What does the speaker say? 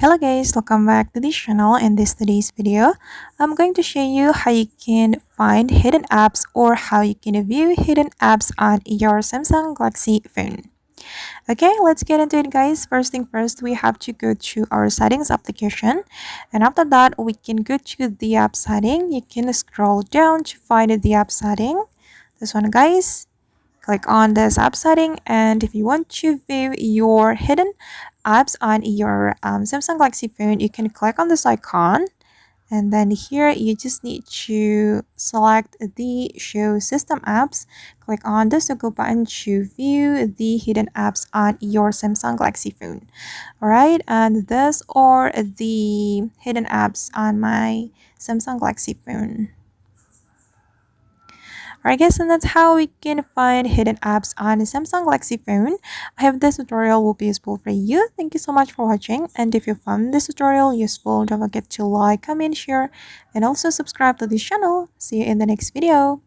Hello guys, welcome back to this channel. In today's video, I'm going to show you how you can find hidden apps or how you can view hidden apps on your Samsung Galaxy phone. Okay, let's get into it guys. First thing first, we have to go to our settings application, and after that we can go to the app setting. You can scroll down to find the app setting. This one guys, click on this app setting, and if you want to view your hidden apps on your Samsung Galaxy phone, you can click on this icon, and then here you just need to select the show system apps. Click on the circle button to view the hidden apps on your Samsung Galaxy phone. All right, and these are the hidden apps on my Samsung Galaxy phone. Alright guys, and that's how we can find hidden apps on a Samsung Galaxy phone. I hope this tutorial will be useful for you. Thank you so much for watching, and if you found this tutorial useful, don't forget to like, comment, share, and also subscribe to this channel. See you in the next video.